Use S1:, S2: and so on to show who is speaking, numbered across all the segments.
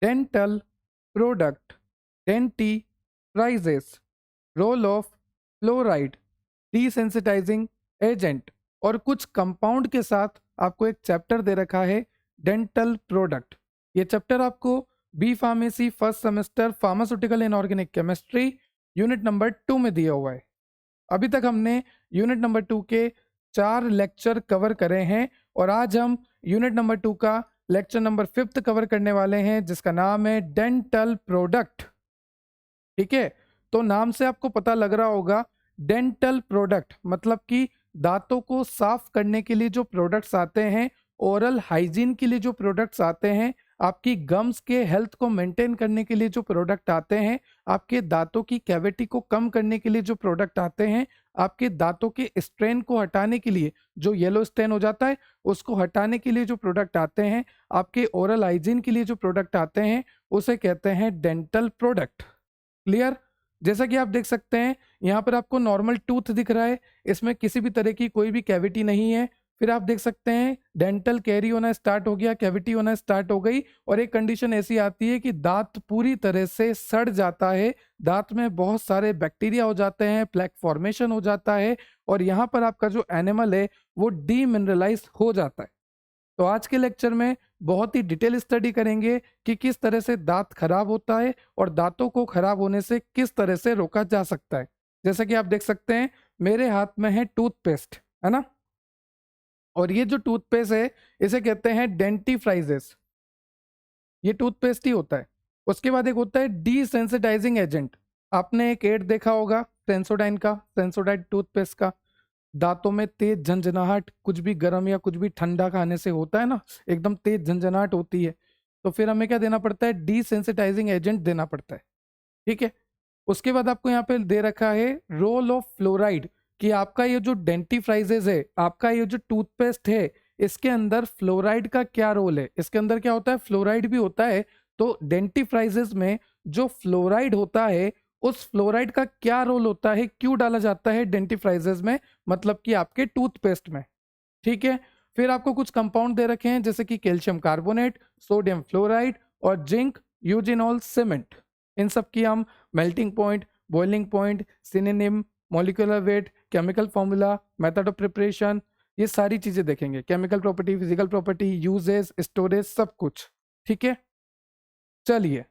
S1: Dental product, dentifrices, role of fluoride, desensitising agent और कुछ compound के साथ आपको एक चैप्टर दे रखा है डेंटल प्रोडक्ट। ये चैप्टर आपको B pharmacy first semester pharmaceutical inorganic chemistry unit number 2 में दिया हुआ है। अभी तक हमने यूनिट नंबर 2 के 4 लेक्चर कवर करे हैं और आज हम यूनिट नंबर 2 का लेक्चर नंबर 5 कवर करने वाले हैं जिसका नाम है डेंटल प्रोडक्ट। ठीक है, तो नाम से आपको पता लग रहा होगा डेंटल प्रोडक्ट मतलब कि दांतों को साफ करने के लिए जो प्रोडक्ट्स आते हैं, ओरल हाइजीन के लिए जो प्रोडक्ट्स आते हैं, आपकी गम्स के हेल्थ को मेंटेन करने के लिए जो प्रोडक्ट आते हैं, आपके दांतों की कैविटी को कम करने के लिए जो प्रोडक्ट आते हैं, आपके दांतों के स्ट्रेन को हटाने के लिए जो येलो स्टेन हो जाता है उसको हटाने के लिए जो प्रोडक्ट आते हैं, आपके ओरल हाइजीन के लिए जो प्रोडक्ट आते हैं उसे कहते हैं डेंटल प्रोडक्ट। क्लियर? जैसा कि आप देख सकते हैं यहाँ पर आपको नॉर्मल टूथ दिख रहा है, इसमें किसी भी तरह की कोई भी कैविटी नहीं है। फिर आप देख सकते हैं डेंटल कैरी होना स्टार्ट हो गया, कैविटी होना स्टार्ट हो गई और एक कंडीशन ऐसी आती है कि दांत पूरी तरह से सड़ जाता है, दांत में बहुत सारे बैक्टीरिया हो जाते हैं, प्लेक फॉर्मेशन हो जाता है और यहाँ पर आपका जो एनिमल है वो डीमिनरलाइज हो जाता है। तो आज के लेक्चर में बहुत ही डिटेल स्टडी करेंगे कि किस तरह से दांत खराब होता है और दांतों को खराब होने से किस तरह से रोका जा सकता है। जैसा कि आप देख सकते हैं मेरे हाथ में है टूथपेस्ट, है ना, और ये जो टूथपेस्ट है इसे कहते हैं डेंटिफ्राइजेस। ये टूथपेस्ट ही होता है। उसके बाद एक होता है डीसेंसिटाइजिंग एजेंट। आपने एक एड देखा होगा सेंसोडाइन का, सेंसोडाइन टूथपेस्ट का। दांतों में तेज झंझनाहट, कुछ भी गर्म या कुछ भी ठंडा खाने से होता है ना, एकदम तेज झंझनाहट होती है, तो फिर हमें क्या देना पड़ता है, डीसेंसिटाइजिंग एजेंट देना पड़ता है। ठीक है, उसके बाद आपको यहाँ पे दे रखा है रोल ऑफ फ्लोराइड कि आपका ये जो डेंटिफ्राइजेज है, आपका ये जो टूथपेस्ट है, इसके अंदर फ्लोराइड का क्या रोल है। इसके अंदर क्या होता है, फ्लोराइड भी होता है। तो डेंटिफ्राइजेज में जो फ्लोराइड होता है उस फ्लोराइड का क्या रोल होता है, क्यों डाला जाता है डेंटिफ्राइजेज में, मतलब कि आपके टूथपेस्ट में। ठीक है, फिर आपको कुछ कंपाउंड दे रखे हैं जैसे कि कैल्शियम कार्बोनेट, सोडियम फ्लोराइड और जिंक यूजिनॉल सीमेंट। इन सब की हम melting point, boiling point, synonym, molecular weight, chemical formula, method of preparation, ये सारी चीजें देखेंगे। Chemical property, physical property, uses, storage, सब कुछ। ठीक है, चलिए,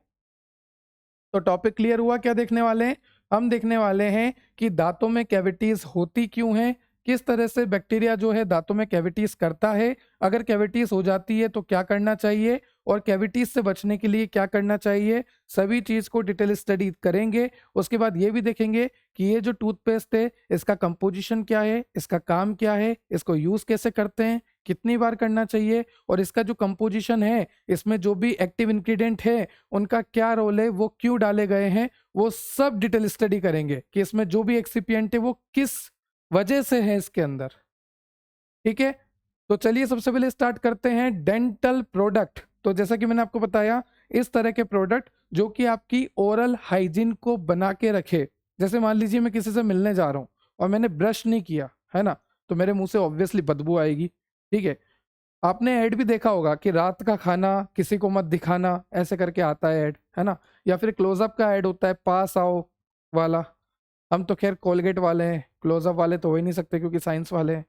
S1: तो टॉपिक क्लियर हुआ। क्या देखने वाले हैं, हम देखने वाले हैं कि दांतों में कैविटीज होती क्यों हैं, किस तरह से बैक्टीरिया जो है दांतों में कैविटीज करता है, अगर कैविटीज हो जाती है तो क्या करना चाहिए और कैविटीज से बचने के लिए क्या करना चाहिए, सभी चीज को डिटेल स्टडी करेंगे। उसके बाद ये भी देखेंगे कि ये जो टूथपेस्ट है इसका कंपोजिशन क्या है, इसका काम क्या है, इसको यूज कैसे करते हैं, कितनी बार करना चाहिए और इसका जो कंपोजिशन है, इसमें जो भी एक्टिव इंग्रेडिएंट है उनका क्या रोल है, वो क्यों डाले गए हैं, वो सब डिटेल स्टडी करेंगे कि इसमें जो भी एक्सिपिएंट है वो किस वजह से है इसके अंदर। ठीक है, तो चलिए सबसे पहले स्टार्ट करते हैं डेंटल प्रोडक्ट। तो जैसा कि मैंने आपको बताया, इस तरह के प्रोडक्ट जो कि आपकी ओरल हाइजीन को बना के रखे। जैसे मान लीजिए मैं किसी से मिलने जा रहा हूँ और मैंने ब्रश नहीं किया है ना, तो मेरे मुंह से ऑब्वियसली बदबू आएगी। ठीक है, आपने ऐड भी देखा होगा कि रात का खाना किसी को मत दिखाना, ऐसे करके आता है ऐड, है ना, या फिर क्लोजअप का ऐड होता है, पास आओ वाला। हम तो खैर कोलगेट वाले हैं, क्लोजअप वाले तो हो ही नहीं सकते क्योंकि साइंस वाले हैं,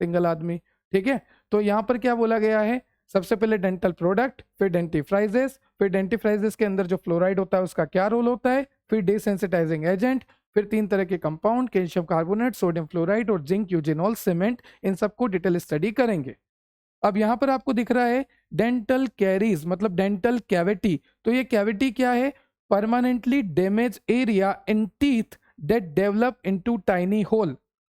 S1: सिंगल आदमी। ठीक है, तो यहाँ पर क्या बोला गया है, सबसे पहले डेंटल प्रोडक्ट, फिर डेंटिफ्राइजेस, फिर डेंटिफ्राइजेस के अंदर जो फ्लोराइड होता है उसका क्या रोल होता है, फिर डिसेंसिटाइजिंग एजेंट, फिर 3 तरह के compound, calcium carbonate, sodium fluoride और जिंक यूजिनॉल सीमेंट। इन सबको डिटेल स्टडी करेंगे। अब यहाँ पर आपको दिख रहा है डेंटल कैरीज मतलब डेंटल कैविटी। तो ये कैविटी क्या है, permanently damage area in teeth that develop into tiny hole.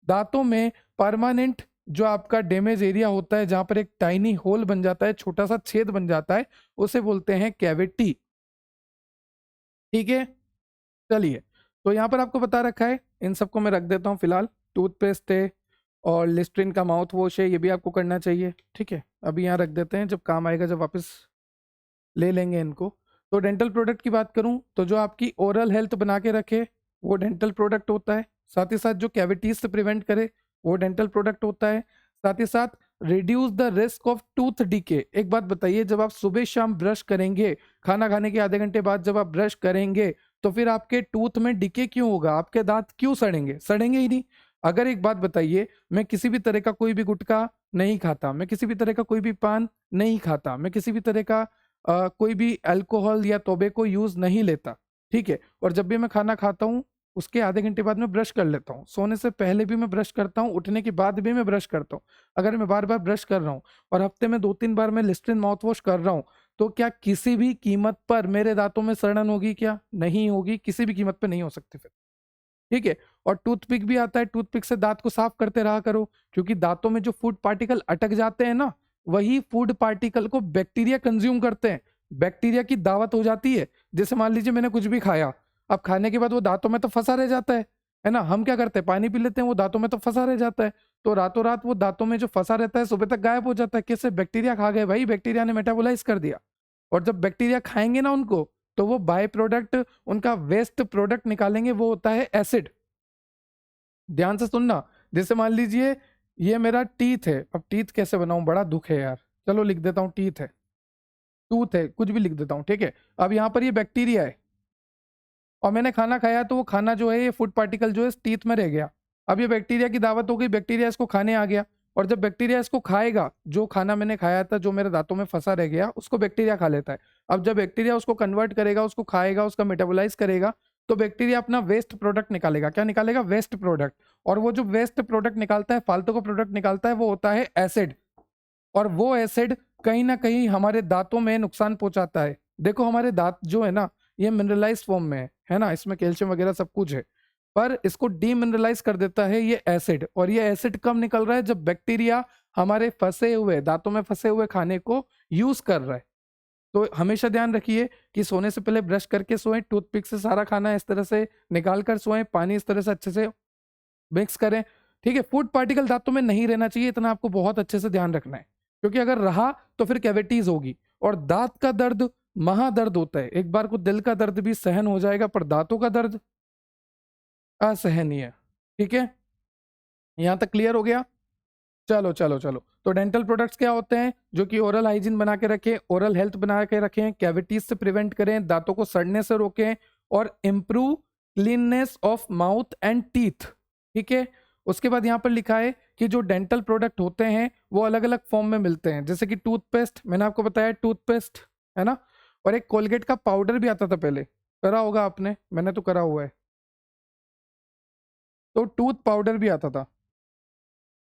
S1: दांतों में परमानेंट जो आपका डैमेज एरिया होता है, जहां पर एक टाइनी होल बन जाता है, छोटा सा छेद बन जाता है, उसे बोलते हैं कैविटी। ठीक है, चलिए, तो यहाँ पर आपको बता रखा है, इन सबको मैं रख देता हूँ फिलहाल। टूथपेस्ट है और लिस्ट्रीन का माउथ वॉश है, ये भी आपको करना चाहिए। ठीक है, अभी यहाँ रख देते हैं, जब काम आएगा जब वापस ले लेंगे इनको। तो डेंटल प्रोडक्ट की बात करूं तो जो आपकी ओरल हेल्थ बना के रखे वो डेंटल प्रोडक्ट होता है। साथ ही साथ जो कैविटीज से प्रिवेंट करे वो डेंटल प्रोडक्ट होता है। साथ ही साथ reduce the risk of tooth decay. एक बात बताइए, जब आप सुबह शाम ब्रश करेंगे, खाना खाने के आधे घंटे बाद जब आप ब्रश करेंगे, तो फिर आपके टूथ में डीके क्यों होगा? आपके दांत क्यों सड़ेंगे? सड़ेंगे ही नहीं। अगर एक बात बताइए, मैं किसी भी तरह का कोई भी गुटखा नहीं खाता, मैं किसी भी तरह का कोई भी पान नहीं खाता, मैं किसी भी तरह का कोई भी अल्कोहल या टोबैको यूज नहीं लेता, ठीक है, और जब भी मैं खाना खाता हूँ उसके आधे घंटे बाद मैं ब्रश कर लेता हूँ, सोने से पहले भी मैं ब्रश करता हूँ, उठने के बाद भी मैं ब्रश करता हूँ। अगर मैं बार बार ब्रश कर रहा हूँ और हफ्ते में 2-3 बार मैं लिस्ट्रीन माउथ वॉश कर रहा हूँ, तो क्या किसी भी कीमत पर मेरे दांतों में सड़न होगी? क्या नहीं होगी, किसी भी कीमत पर नहीं हो सकती फिर, ठीक है। और टूथपिक भी आता है, टूथपिक से दांत को साफ करते रहा करो, क्योंकि दांतों में जो फूड पार्टिकल अटक जाते हैं ना, वही फूड पार्टिकल को बैक्टीरिया कंज्यूम करते हैं। बैक्टीरिया की दावत हो जाती है। जैसे मान लीजिए मैंने कुछ भी खाया, अब खाने के बाद वो दांतों में तो फंसा रह जाता है ना। हम क्या करते हैं, पानी पी लेते हैं, वो दांतों में तो फंसा रह जाता है, तो रातों रात वो दांतों में जो फंसा रहता है सुबह तक गायब हो जाता है। किससे? बैक्टीरिया खा गए भाई, बैक्टीरिया ने मेटाबोलाइज कर दिया। और जब बैक्टीरिया खाएंगे ना उनको, तो वो बाय प्रोडक्ट, उनका वेस्ट प्रोडक्ट निकालेंगे, वो होता है एसिड। ध्यान से सुनना। जैसे मान लीजिए ये मेरा टीथ है, अब टीथ कैसे बनाऊं, बड़ा दुख है यार। चलो लिख देता हूं टीथ है, टूथ है, कुछ भी लिख देता हूं, ठीक है। अब यहाँ पर ये बैक्टीरिया है और मैंने खाना खाया, तो वो खाना जो है, ये फूड पार्टिकल जो है टीथ में रह गया। अब ये बैक्टीरिया की दावत हो गई, बैक्टीरिया इसको खाने आ गया, और जब बैक्टीरिया इसको खाएगा, जो खाना मैंने खाया था जो मेरे दांतों में फंसा रह गया, उसको बैक्टीरिया खा लेता है। अब जब बैक्टीरिया उसको कन्वर्ट करेगा, उसको खाएगा, उसका मेटाबोलाइज करेगा, तो बैक्टीरिया अपना वेस्ट प्रोडक्ट निकालेगा। क्या निकालेगा? Waste product. और वो जो वेस्ट प्रोडक्ट निकालता है, फालतू का प्रोडक्ट निकालता है, वो होता है एसिड। और वो एसिड कहीं ना कहीं हमारे दांतों में नुकसान पहुंचाता है। देखो हमारे दांत जो है ना, ये मिनरलाइज फॉर्म में है ना, इसमें कैल्शियम वगैरह सब कुछ है, पर इसको डीमिनरलाइज कर देता है ये एसिड। और ये एसिड कब निकल रहा है? जब बैक्टीरिया हमारे फंसे हुए दांतों में फंसे हुए खाने को यूज कर रहा है। तो हमेशा ध्यान रखिए कि सोने से पहले ब्रश करके सोएं, टूथपिक से सारा खाना इस तरह से निकाल कर सोएं, पानी इस तरह से अच्छे से मिक्स करें, ठीक है। फूड पार्टिकल दांतों में नहीं रहना चाहिए, इतना आपको बहुत अच्छे से ध्यान रखना है, क्योंकि अगर रहा तो फिर कैविटीज होगी। और दांत का दर्द महादर्द होता है। एक बार को दिल का दर्द भी सहन हो जाएगा, पर दांतों का दर्द असहनीय, ठीक है। यहां तक क्लियर हो गया? चलो चलो चलो, तो डेंटल प्रोडक्ट्स क्या होते हैं? जो कि ओरल हाइजीन बना के रखें, ओरल हेल्थ बना के रखें, कैविटीज से प्रिवेंट करें, दांतों को सड़ने से रोकें, और improve cleanness of mouth and teeth, ठीक है। उसके बाद यहाँ पर लिखा है कि जो डेंटल प्रोडक्ट होते हैं वो अलग अलग फॉर्म में मिलते हैं, जैसे कि टूथपेस्ट, मैंने आपको बताया टूथपेस्ट है ना, और एक कोलगेट का पाउडर भी आता था पहले, करा होगा आपने, मैंने तो करा हुआ है। तो टूथ पाउडर भी आता था।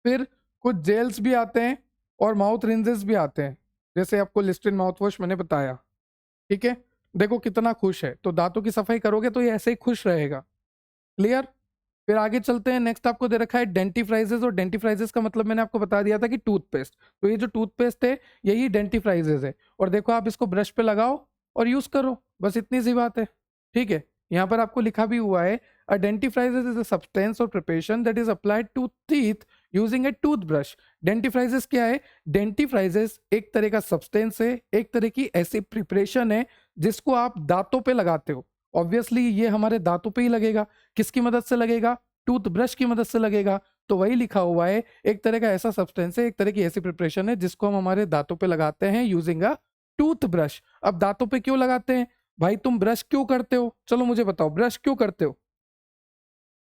S1: फिर कुछ जेल्स भी आते हैं और माउथ रिंजेस भी आते हैं, जैसे आपको लिस्ट्रीन माउथ वॉश मैंने बताया, ठीक है। देखो कितना खुश है, तो दांतों की सफाई करोगे तो ये ऐसे ही खुश रहेगा। क्लियर? फिर आगे चलते हैं। नेक्स्ट आपको दे रखा है डेंटिफ्राइजेस, और डेंटिफ्राइजेस का मतलब मैंने आपको बता दिया था कि टूथपेस्ट। तो ये जो टूथपेस्ट है यही डेंटिफ्राइजेस है, और देखो आप इसको ब्रश पे लगाओ और यूज करो, बस इतनी सी बात है, ठीक है। यहाँ पर आपको लिखा भी हुआ है, a dentifrices is a substance or preparation that is applied to teeth using a toothbrush। डेंटिफ्राइजेस क्या है? डेंटिफ्राइजेस एक तरह का सब्सटेंस है, एक तरह की ऐसी प्रिपरेशन है जिसको आप दांतों पे लगाते हो। ऑब्वियसली ये हमारे दांतों पे ही लगेगा। किसकी मदद से लगेगा? टूथब्रश की मदद से लगेगा। तो वही लिखा हुआ है, एक तरह का ऐसा सब्सटेंस है, एक तरह की ऐसी प्रिपरेशन है जिसको हम हमारे दांतों पे लगाते हैं यूजिंग अ टूथब्रश। अब दांतों पे क्यों लगाते हैं भाई? तुम ब्रश क्यों करते हो? चलो मुझे बताओ, ब्रश क्यों करते हो?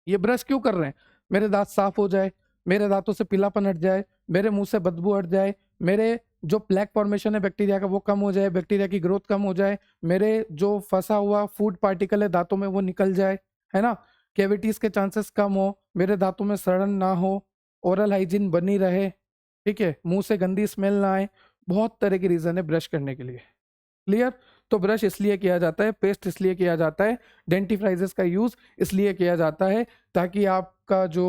S1: ये ब्रश क्यों कर रहे हैं? मेरे दांत साफ हो जाए, मेरे दांतों से पीलापन हट जाए, मेरे मुंह से बदबू हट जाए, मेरे जो प्लेक फॉर्मेशन है बैक्टीरिया का वो कम हो जाए, बैक्टीरिया की ग्रोथ कम हो जाए, मेरे जो फंसा हुआ फूड पार्टिकल है दांतों में वो निकल जाए, है ना, कैविटीज के चांसेस कम हो, मेरे दांतों में सड़न ना हो, ओरल हाइजीन बनी रहे, ठीक है, मुंह से गंदी स्मेल ना आए। बहुत तरह की रीजन है ब्रश करने के लिए। क्लियर? तो ब्रश इसलिए किया जाता है, पेस्ट इसलिए किया जाता है, डेंटिफ्राइजेस का यूज इसलिए किया जाता है ताकि आपका जो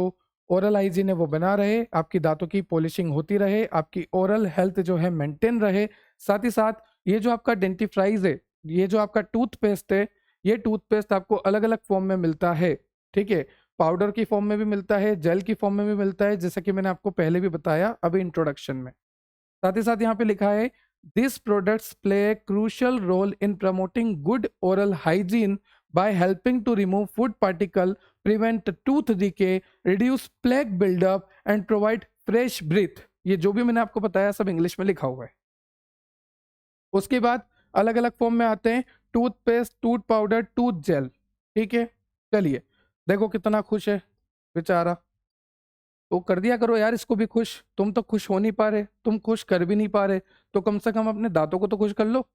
S1: ओरल हाइजीन है वो बना रहे, आपकी दांतों की पॉलिशिंग होती रहे, आपकी ओरल हेल्थ जो है मेंटेन रहे। साथ ही साथ ये जो आपका डेंटिफ्राइज है, ये जो आपका टूथपेस्ट है, ये टूथपेस्ट आपको अलग अलग फॉर्म में मिलता है, ठीक है। पाउडर की फॉर्म में भी मिलता है, जेल की फॉर्म में भी मिलता है, जैसा कि मैंने आपको पहले भी बताया अभी इंट्रोडक्शन में। साथ ही साथ यहाँ पे लिखा है, these products play a crucial role in promoting good oral hygiene by helping to remove food particle, prevent tooth decay, reduce plaque buildup and provide fresh breath। ये जो भी मैंने आपको बताया सब इंग्लिश में लिखा हुआ है। उसके बाद अलग अलग फॉर्म में आते हैं, toothpaste, tooth powder, tooth gel. ठीक है, चलिए देखो कितना खुश है बेचारा। तो कर दिया करो यार इसको भी खुश, तुम तो खुश हो नहीं पा रहे, तुम खुश कर भी नहीं पा रहे, तो कम से कम अपने दांतों को तो खुश कर लो।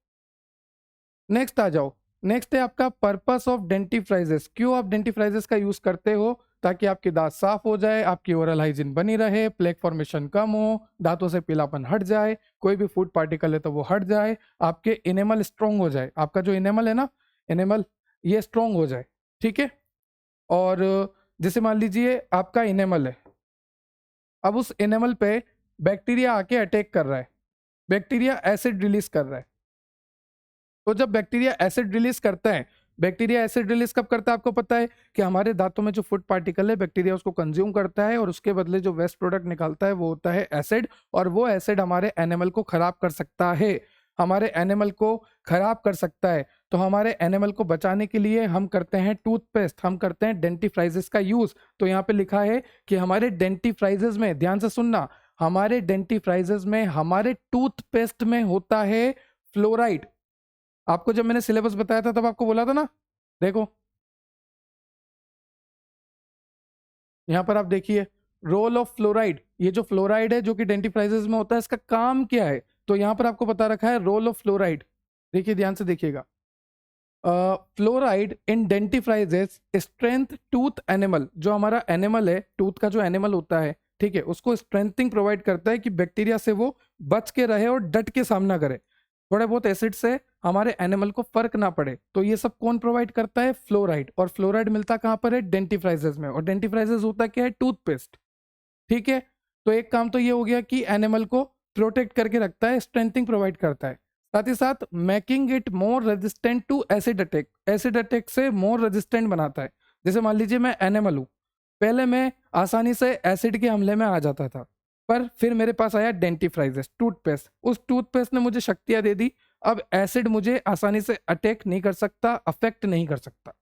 S1: नेक्स्ट आ जाओ। नेक्स्ट है आपका पर्पस ऑफ डेंटिफ्राइजेस। क्यों आप डेंटिफ्राइजेस का यूज करते हो? ताकि आपके दांत साफ हो जाए, आपकी ओरल हाइजीन बनी रहे, प्लेक फॉर्मेशन कम हो, दांतों से पीलापन हट जाए, कोई भी फूड पार्टिकल है तो वो हट जाए, आपके इनेमल स्ट्रोंग हो जाए, आपका जो इनेमल है ना, इनेमल, ये स्ट्रोंग हो जाए। ठीक है, और जैसे मान लीजिए आपका इनेमल है, अब उस इनेमल पे बैक्टीरिया आके अटैक कर रहा है, बैक्टीरिया एसिड रिलीज कर रहा है। तो जब बैक्टीरिया एसिड रिलीज करता है, बैक्टीरिया एसिड रिलीज कब करता है आपको पता है? कि हमारे दांतों में जो फूड पार्टिकल है बैक्टीरिया उसको कंज्यूम करता है और उसके बदले जो वेस्ट प्रोडक्ट निकालता है वो होता है एसिड, और वो एसिड हमारे एनिमल को खराब कर सकता है, हमारे एनिमल को खराब कर सकता है। तो हमारे एनिमल को बचाने के लिए हम करते हैं टूथपेस्ट, हम करते हैं डेंटिफ्राइजेस का यूज। तो यहाँ पे लिखा है कि हमारे डेंटिफ्राइजेस में, ध्यान से सुनना, हमारे डेंटिफ्राइजेस में, हमारे टूथपेस्ट में होता है फ्लोराइड। आपको जब मैंने सिलेबस बताया था तब आपको बोला था ना, देखो यहां पर आप देखिए, रोल ऑफ फ्लोराइड, ये जो फ्लोराइड है जो कि डेंटिफ्राइजेस में होता है, इसका काम क्या है? तो यहां पर आपको बता रखा है रोल ऑफ फ्लोराइड। देखिए ध्यान से देखिएगा, फ्लोराइड इन डेंटिफ्राइजेस स्ट्रेंथ टूथ एनिमल, जो हमारा एनिमल है, टूथ का जो एनिमल होता है, ठीक है, उसको स्ट्रेंथिंग प्रोवाइड करता है कि बैक्टीरिया से वो बच के रहे और डट के सामना करे, थोड़े बहुत एसिड से हमारे एनिमल को फर्क ना पड़े। तो ये सब कौन प्रोवाइड करता है? फ्लोराइड। और फ्लोराइड मिलता कहाँ पर है? डेंटिफ्राइजेस में। और डेंटिफ्राइजेस होता क्या है? टूथपेस्ट। ठीक है, तो एक काम तो ये हो गया कि एनिमल को प्रोटेक्ट करके रखता है, स्ट्रेंथिंग प्रोवाइड करता है, साथ ही साथ making it more resistant to acid attack, acid attack से मोर रेजिस्टेंट बनाता है। जैसे मान लीजिए मैं एनिमल हूँ, पहले मैं आसानी से एसिड के हमले में आ जाता था, पर फिर मेरे पास आया डेंटिफ्राइजेस टूथपेस्ट, उस टूथपेस्ट ने मुझे शक्तियां दे दी, अब एसिड मुझे आसानी से अटैक नहीं कर सकता, अफेक्ट नहीं कर सकता।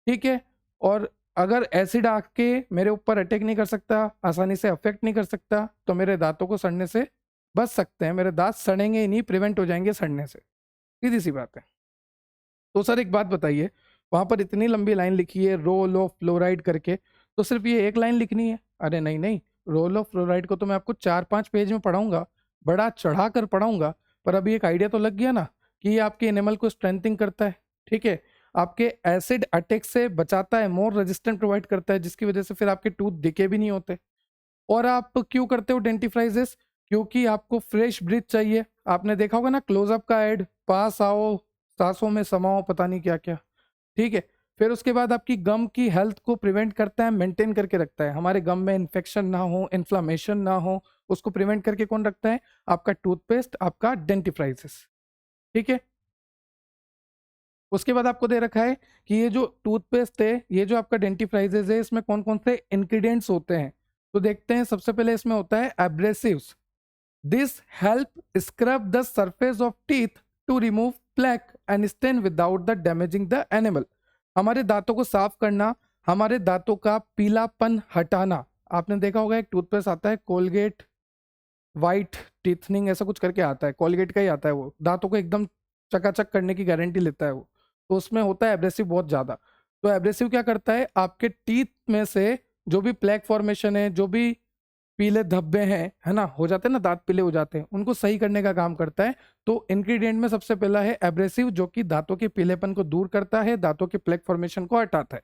S1: ठीक है, और अगर एसिड आके मेरे ऊपर अटैक नहीं कर सकता, आसानी से अफेक्ट नहीं कर सकता, तो मेरे दांतों को सड़ने से बच सकते हैं, मेरे दांत सड़ेंगे ही नहीं, प्रिवेंट हो जाएंगे सड़ने से। सीधी सी बात है। तो सर एक बात बताइए, वहां पर इतनी लंबी लाइन लिखी है रोल ऑफ फ्लोराइड करके, तो सिर्फ ये एक लाइन लिखनी है? अरे नहीं नहीं, रोल ऑफ फ्लोराइड को तो मैं आपको 4-5 पेज में पढ़ाऊंगा, बड़ा चढ़ा कर पढ़ाऊंगा। पर अभी एक आइडिया तो लग गया ना कि ये आपके एनिमल को स्ट्रेंथिंग करता है, ठीक है, आपके एसिड अटैक से बचाता है, मोर रेजिस्टेंट प्रोवाइड करता है, जिसकी वजह से फिर आपके टूथ दिखे भी नहीं होते। और आप क्यों करते हो डेंटिफ्राइजेस? क्योंकि आपको फ्रेश ब्रीथ चाहिए। आपने देखा होगा ना क्लोजअप का एड, पास आओ, सांसों में समाओ, पता नहीं क्या क्या। ठीक है, फिर उसके बाद आपकी गम की हेल्थ को प्रिवेंट करता है, मेंटेन करके रखता है, हमारे गम में इन्फेक्शन ना हो, इन्फ्लामेशन ना हो, उसको प्रिवेंट करके कौन रखता है? आपका टूथपेस्ट, आपका डेंटिफ्राइजेस। ठीक है, उसके बाद आपको दे रखा है कि ये जो टूथपेस्ट है, ये जो आपका डेंटिफ्राइजेस है, इसमें कौन कौन से इंग्रेडिएंट्स होते हैं। तो देखते हैं, सबसे पहले इसमें होता है abrasives. This help scrub the surface of teeth to remove plaque and stain without the damaging the enamel. हमारे दांतों को साफ करना, हमारे दांतों का पीलापन हटाना। आपने देखा होगा एक टूथपेस्ट आता है कोलगेट वाइट टीथनिंग, ऐसा कुछ करके आता है, कोलगेट का ही आता है, वो दांतों को एकदम चकाचक करने की गारंटी लेता है वो। तो उसमें होता है एब्रेसिव बहुत ज़्यादा। तो एब्रेसिव क्या करता है? आपके टीथ में से जो भी प्लेक फॉर्मेशन है, जो भी पीले धब्बे हैं, है ना, हो जाते हैं ना, दांत पीले हो जाते हैं, उनको सही करने का काम करता है। तो इंग्रेडिएंट में सबसे पहला है एब्रेसिव, जो कि दांतों के पीलेपन को दूर करता है, दांतों के प्लेक फॉर्मेशन को हटाता है।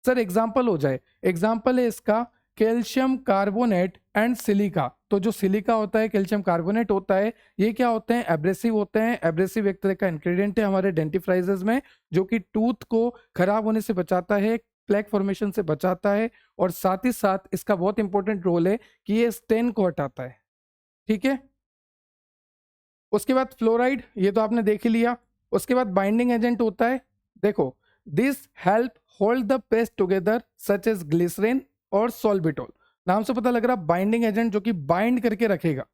S1: सर एग्जाम्पल हो जाए, एग्जाम्पल है इसका कैल्शियम कार्बोनेट एंड सिलिका। तो जो सिलिका होता है, कैल्शियम कार्बोनेट होता है, ये क्या होते हैं? एब्रेसिव होते हैं। एब्रेसिव एक तरह का इंग्रेडिएंट है हमारे डेंटिफ्राइजेस में, जो कि टूथ को खराब होने से बचाता है, प्लेक फॉर्मेशन से बचाता है, और साथ ही साथ इसका बहुत इंपॉर्टेंट रोल है कि ये स्टेन को हटाता है। ठीक है, उसके बाद फ्लोराइड, ये तो आपने देख ही लिया। उसके बाद बाइंडिंग एजेंट होता है, देखो, this help hold the paste together such as glycerine और सॉल्बिटोल। नाम से पता लग रहा बाइंडिंग एजेंट, जो कि बाइंड करके रखेगा।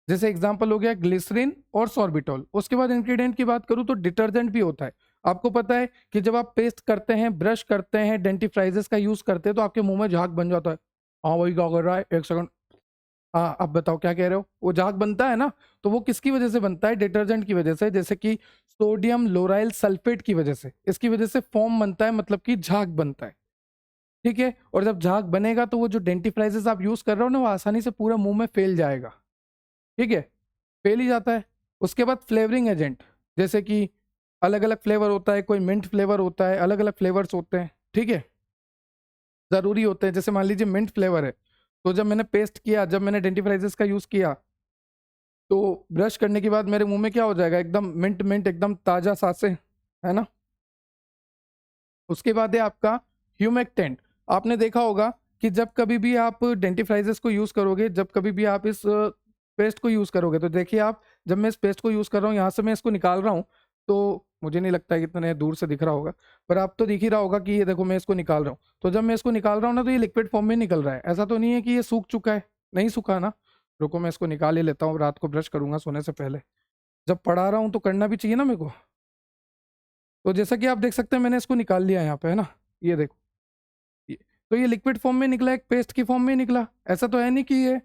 S1: जैसे एग्जांपल हो गया ग्लिसरीन और सॉर्बिटॉल। उसके बाद इंग्रेडिएंट की बात करूं तो डिटर्जेंट भी होता है। आपको पता है कि जब आप पेस्ट करते हैं, ब्रश करते हैं, डेंटिफ्राइजेस का यूज करते हैं, तो आपके मुंह में झाग बन जाता है। हाँ वही क्या कर रहा है, एक सेकंड, हाँ, अब बताओ क्या कह रहे हो? वो झाग बनता है ना, तो वो किसकी वजह से बनता है? डिटर्जेंट की वजह से, जैसे कि सोडियम लोराइल सल्फेट की वजह से। इसकी वजह से फोम बनता है, मतलब कि झाग बनता है। ठीक है? और जब झाग बनेगा तो वो जो डेंटिफ्राइजेस आप यूज कर रहे हो ना, वो आसानी से पूरा मुंह में फैल जाएगा। ठीक है? फैल ही जाता है। उसके बाद फ्लेवरिंग एजेंट, जैसे कि अलग अलग फ्लेवर होता है, कोई मिंट फ्लेवर होता है, अलग अलग फ्लेवर्स होते हैं। ठीक है? जरूरी होते हैं। जैसे मान लीजिए मिंट फ्लेवर है, तो जब मैंने पेस्ट किया, जब मैंने डेंटिफ्राइजेस का यूज किया, तो ब्रश करने के बाद मेरे मुंह में क्या हो जाएगा? एकदम मिंट मिंट, एकदम ताजा सांसें, है ना? उसके बाद है आपका ह्यूमेक्टेंट। आपने देखा होगा कि जब कभी भी आप डेंटिफ्राइजेस को यूज करोगे, जब कभी भी आप इस पेस्ट को यूज करोगे, तो देखिए आप, जब मैं इस पेस्ट को यूज कर रहा हूँ, यहाँ से मैं इसको निकाल रहा हूँ, तो मुझे नहीं लगता है कि इतने दूर से दिख रहा होगा, पर आप तो दिख ही रहा होगा कि ये देखो मैं इसको निकाल रहा हूँ। तो जब मैं इसको निकाल रहा हूँ ना, तो ये लिक्विड फॉर्म में निकल रहा है। ऐसा तो नहीं है कि ये सूख चुका है, नहीं सूखा ना। रुको मैं इसको निकाल ही लेता हूँ, रात को ब्रश करूंगा सोने से पहले। जब पढ़ा रहा हूँ तो करना भी चाहिए ना मेरे को। तो जैसा कि आप देख सकते हैं, मैंने इसको निकाल लिया यहाँ पे, है ना? ये देखो, तो ये लिक्विड फॉर्म में निकला, एक पेस्ट की फॉर्म में निकला। ऐसा तो है नहीं कि ये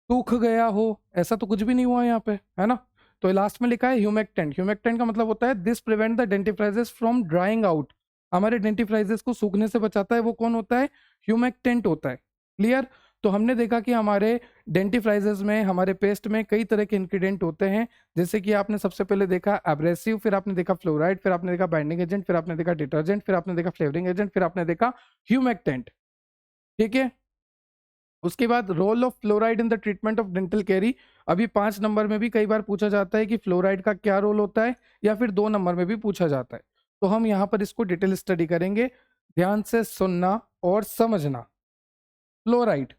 S1: सूख गया हो, ऐसा तो कुछ भी नहीं हुआ यहाँ पे, है ना? तो लास्ट में लिखा है ह्यूमेक्टेंट। ह्यूमेक्टेंट का मतलब होता है this prevent the dentifrices from drawing out. हमारे डेंटिफ्राइजेस को सूखने से बचाता है। वो कौन होता है? ह्यूमेक्टेंट होता है। क्लियर? तो हमने देखा कि हमारे डेंटिफ्राइजेस में, हमारे पेस्ट में कई तरह के इंग्रेडिएंट होते हैं। जैसे कि आपने सबसे पहले देखा एब्रेसिव, फिर आपने देखा फ्लोराइड, फिर आपने देखा बाइंडिंग एजेंट, फिर आपने देखा डिटर्जेंट, फिर आपने देखा फ्लेवरिंग एजेंट, फिर आपने देखा ह्यूमेक्टेंट। ठीक है? उसके बाद role of fluoride in the treatment of dental caries. अभी 5 नंबर में भी कई बार पूछा जाता है कि फ्लोराइड का क्या रोल होता है, या फिर 2 नंबर में भी पूछा जाता है। तो हम यहाँ पर इसको डिटेल स्टडी करेंगे। ध्यान से सुनना और समझना। फ्लोराइड,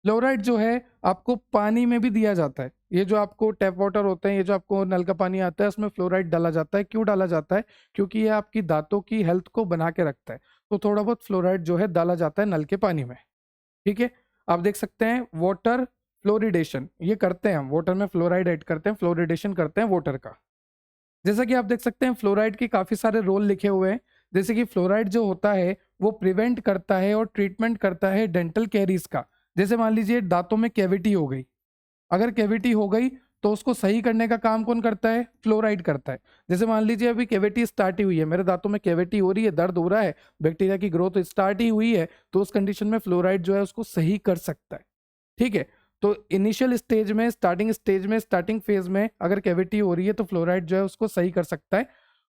S1: फ्लोराइड जो है आपको पानी में भी दिया जाता है। ये जो आपको टैप वाटर होते हैं, ये जो आपको नल का पानी आता है, उसमें फ्लोराइड डाला जाता है। क्यों डाला जाता है? क्योंकि ये आपकी दांतों की हेल्थ को बना के रखता है। तो थोड़ा बहुत फ्लोराइड जो है डाला जाता है नल के पानी में। ठीक है? आप देख सकते हैं वाटर फ्लोरिडेशन, ये करते हैं हम, वाटर में फ्लोराइड ऐड करते हैं, फ्लोरिडेशन करते हैं वाटर का। जैसा कि आप देख सकते हैं फ्लोराइड के काफी सारे रोल लिखे हुए हैं। जैसे कि फ्लोराइड जो होता है वो प्रिवेंट करता है और ट्रीटमेंट करता है डेंटल कैरीज का। जैसे मान लीजिए दांतों में कैविटी हो गई, अगर कैविटी हो गई तो उसको सही करने का काम कौन करता है? फ्लोराइड करता है। जैसे मान लीजिए अभी कैविटी स्टार्ट ही हुई है, मेरे दांतों में कैविटी हो रही है, दर्द हो रहा है, बैक्टीरिया की ग्रोथ स्टार्ट ही हुई है, तो उस कंडीशन में फ्लोराइड जो है उसको सही कर सकता है। ठीक है? तो इनिशियल स्टेज में, स्टार्टिंग स्टेज में, स्टार्टिंग फेज में अगर कैविटी हो रही है तो फ्लोराइड जो है उसको सही कर सकता है,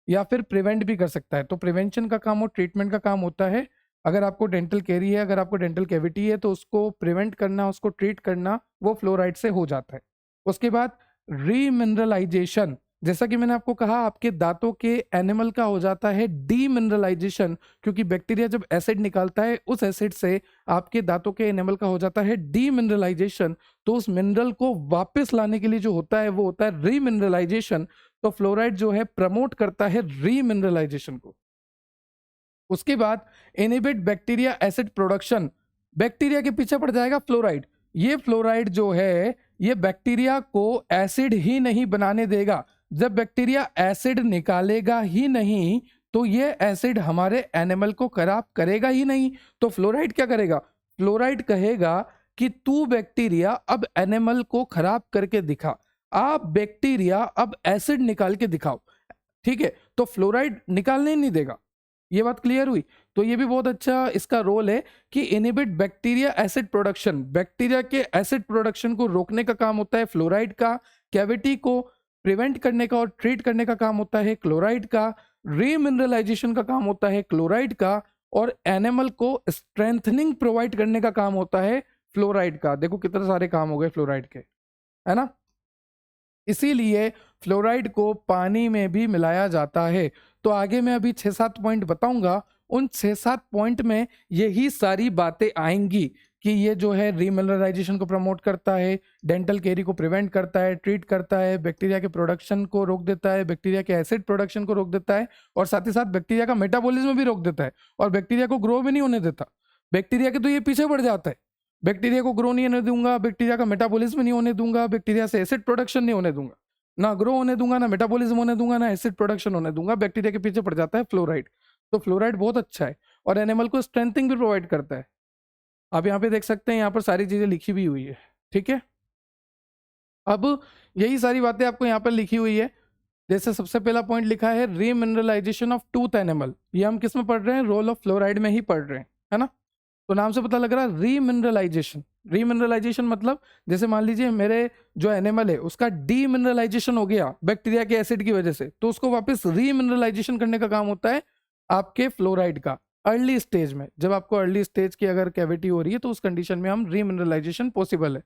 S1: या फिर प्रिवेंट भी कर सकता है। तो प्रिवेंशन का काम और ट्रीटमेंट का काम होता है। अगर आपको डेंटल कैरी है, अगर आपको डेंटल कैविटी है, तो उसको प्रिवेंट करना, उसको ट्रीट करना, वो फ्लोराइड से हो जाता है। उसके बाद रीमिनरलाइजेशन, जैसा कि मैंने आपको कहा, आपके दांतों के एनिमल का हो जाता है डीमिनरलाइजेशन, क्योंकि बैक्टीरिया जब एसिड निकालता है, उस एसिड से आपके दांतों के एनिमल का हो जाता है डीमिनरलाइजेशन। तो उस मिनरल को वापस लाने के लिए जो होता है वो होता है रीमिनरलाइजेशन। तो फ्लोराइड जो है प्रमोट करता है रीमिनरलाइजेशन को। उसके बाद inhibit bacteria acid production, bacteria के पीछे पड़ जाएगा फ्लोराइड। ये फ्लोराइड जो है ये बैक्टीरिया को एसिड ही नहीं बनाने देगा। जब बैक्टीरिया एसिड निकालेगा ही नहीं, तो ये एसिड हमारे एनिमल को खराब करेगा ही नहीं। तो फ्लोराइड क्या करेगा? फ्लोराइड कहेगा कि तू बैक्टीरिया अब एनिमल को खराब करके दिखा, आप बैक्टीरिया अब एसिड निकाल के दिखाओ। ठीक है? तो फ्लोराइड निकालने ही नहीं देगा। ये बात क्लियर हुई? तो ये भी बहुत अच्छा इसका रोल है कि inhibit bacteria acid production, bacteria के एसिड प्रोडक्शन को रोकने का काम होता है फ्लोराइड का। कैविटी को प्रिवेंट करने का और ट्रीट करने का काम होता है क्लोराइड का। रीमिनरलाइजेशन का काम होता है क्लोराइड का। और एनिमल को स्ट्रेंथनिंग प्रोवाइड करने का काम होता है फ्लोराइड का। देखो कितने सारे काम हो गए फ्लोराइड के, है ना? इसीलिए फ्लोराइड को पानी में भी मिलाया जाता है। तो आगे मैं अभी 6-7 पॉइंट बताऊंगा, उन 6-7 पॉइंट में यही सारी बातें आएंगी कि ये जो है रीमिनरलाइजेशन को प्रमोट करता है, डेंटल कैरी को प्रिवेंट करता है, ट्रीट करता है, बैक्टीरिया के प्रोडक्शन को रोक देता है, बैक्टीरिया के एसिड प्रोडक्शन को रोक देता है, और साथ ही साथ बैक्टीरिया का मेटाबॉलिज्म भी रोक देता है, और बैक्टीरिया को ग्रो भी नहीं होने देता। बैक्टीरिया के तो ये पीछे पड़ जाता है, बैक्टीरिया को ग्रो नहीं होने दूंगा, बैक्टीरिया का मेटाबॉलिज्म नहीं होने दूंगा, बैक्टीरिया से एसिड प्रोडक्शन नहीं होने दूंगा, ना ग्रो होने दूंगा, ना मेटाबॉलिज्म होने दूंगा, ना एसिड प्रोडक्शन होने दूंगा। बैक्टीरिया के पीछे पड़ जाता है फ्लोराइड। तो फ्लोराइड बहुत अच्छा है और एनिमल को स्ट्रेंथिंग भी प्रोवाइड करता है। आप यहाँ पे देख सकते हैं, यहाँ पर सारी चीजें लिखी भी हुई है। ठीक है, अब यही सारी बातें आपको यहाँ पर लिखी हुई है। जैसे सबसे पहला पॉइंट लिखा है रीमिनरलाइजेशन ऑफ टूथ एनिमल, ये हम किस में पढ़ रहे हैं, रोल ऑफ फ्लोराइड में ही पढ़ रहे हैं, है ना। तो नाम से पता लग रहा है रीमिनरलाइजेशन। रीमिनरलाइजेशन मतलब जैसे मान लीजिए मेरे जो एनिमल है उसका डीमिनरलाइजेशन हो गया बैक्टीरिया के एसिड की वजह से, तो उसको वापस रीमिनरलाइजेशन करने का काम होता है आपके फ्लोराइड का अर्ली स्टेज में। जब आपको अर्ली स्टेज की अगर कैविटी हो रही है तो उस कंडीशन में हम रीमिनरलाइजेशन पॉसिबल है।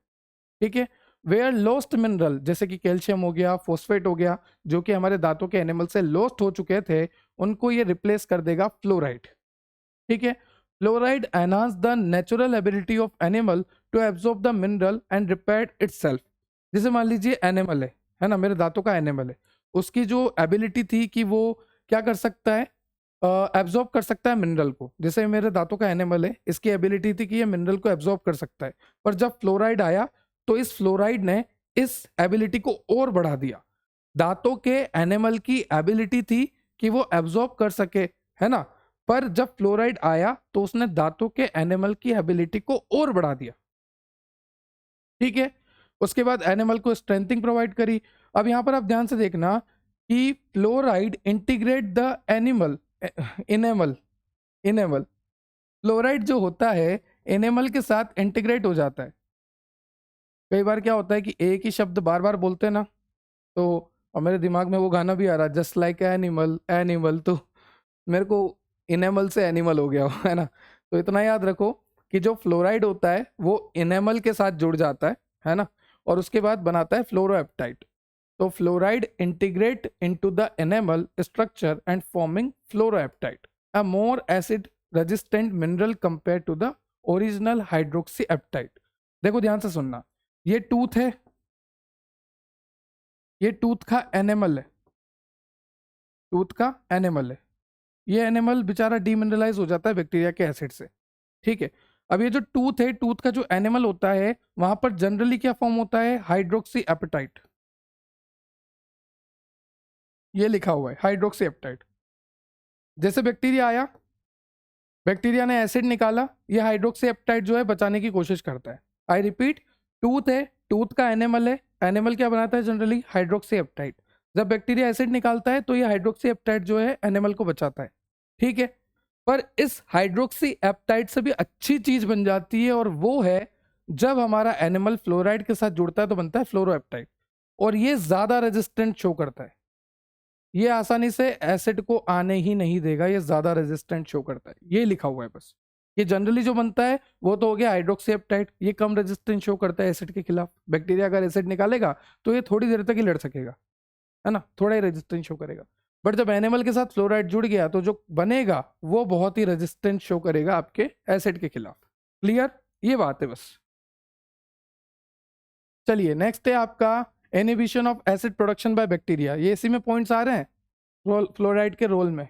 S1: ठीक है, वेयर लॉस्ट मिनरल जैसे कि कैल्शियम हो गया, फॉस्फेट हो गया, जो कि हमारे दांतों के एनिमल से लॉस्ट हो चुके थे, उनको ये रिप्लेस कर देगा फ्लोराइड। ठीक है, fluoride enhance the natural ability of enamel to absorb the mineral and repair itself. जैसे मान लीजिए एनिमल है ना, मेरे दांतों का एनिमल है, उसकी जो एबिलिटी थी कि वो क्या कर सकता है, एब्जॉर्ब कर सकता है मिनरल को। जैसे मेरे दांतों का एनिमल है, इसकी एबिलिटी थी कि ये मिनरल को एब्जॉर्ब कर सकता है, पर जब फ्लोराइड आया तो इस फ्लोराइड ने इस एबिलिटी को और बढ़ा दिया। दांतों के एनिमल की एबिलिटी थी कि वो एब्जॉर्ब कर सके, है ना, पर जब फ्लोराइड आया तो उसने दांतों के एनिमल की एबिलिटी को और बढ़ा दिया। ठीक है, उसके बाद एनिमल को स्ट्रेंथिंग प्रोवाइड करी। अब यहां पर आप ध्यान से देखना कि fluoride integrate the animal enamel enamel fluoride जो होता है एनिमल के साथ इंटीग्रेट हो जाता है। कई बार क्या होता है कि एक ही शब्द बार बार बोलते हैं ना, तो और मेरे दिमाग में वो गाना भी आ रहा है जस्ट लाइक एनिमल एनिमल, तो मेरे को इनेमल से एनिमल हो गया है ना। तो इतना याद रखो कि जो फ्लोराइड होता है वो इनेमल के साथ जुड़ जाता है ना, और उसके बाद बनाता है फ्लोरोएप्टाइट। तो fluoride integrate into the enamel structure and forming fluoroapatite, a more acid resistant mineral compare to the original hydroxy apatite. देखो ध्यान से सुनना, ये टूथ है, ये टूथ का एनिमल है, टूथ का एनिमल है। ये एनिमल बेचारा डीमिनरलाइज हो जाता है बैक्टीरिया के एसिड से। ठीक है, अब ये जो टूथ है, टूथ का जो एनिमल होता है वहां पर जनरली क्या फॉर्म होता है, हाइड्रोक्सी एपेटाइट। ये लिखा हुआ है हाइड्रोक्सी एपेटाइट। जैसे बैक्टीरिया आया, बैक्टीरिया ने एसिड निकाला, ये हाइड्रोक्सी एपेटाइट जो है बचाने की कोशिश करता है। आई रिपीट, टूथ है, टूथ का एनिमल है, एनिमल क्या बनाता है जनरली, हाइड्रोक्सी एपेटाइट। जब बैक्टीरिया एसिड निकालता है तो ये हाइड्रोक्सी एपेटाइट जो है एनिमल को बचाता है। ठीक है, पर इस हाइड्रोक्सी एपेटाइट से भी अच्छी चीज बन जाती है, और वो है जब हमारा एनिमल फ्लोराइड के साथ जुड़ता है तो बनता है फ्लोरोएप्टाइट, और ये ज्यादा रेजिस्टेंट शो करता है। ये आसानी से एसिड को आने ही नहीं देगा, ये ज्यादा रेजिस्टेंट शो करता है। ये लिखा हुआ है बस। ये जनरली जो बनता है वो तो हो गया हाइड्रोक्सी एपेटाइट, ये कम रेजिस्टेंट शो करता है एसिड के खिलाफ। बैक्टीरिया अगर एसिड निकालेगा तो ये थोड़ी देर तक ही लड़ सकेगा, है ना, थोड़ा ही रेजिस्टेंस शो करेगा। बट जब एनिमल के साथ फ्लोराइड जुड़ गया तो जो बनेगा वो बहुत ही रेजिस्टेंट शो करेगा आपके एसिड के खिलाफ। क्लियर, ये बात है बस। चलिए नेक्स्ट है आपका inhibition of acid production by bacteria. ये इसी में पॉइंट्स आ रहे हैं रोल, फ्लोराइड के रोल में।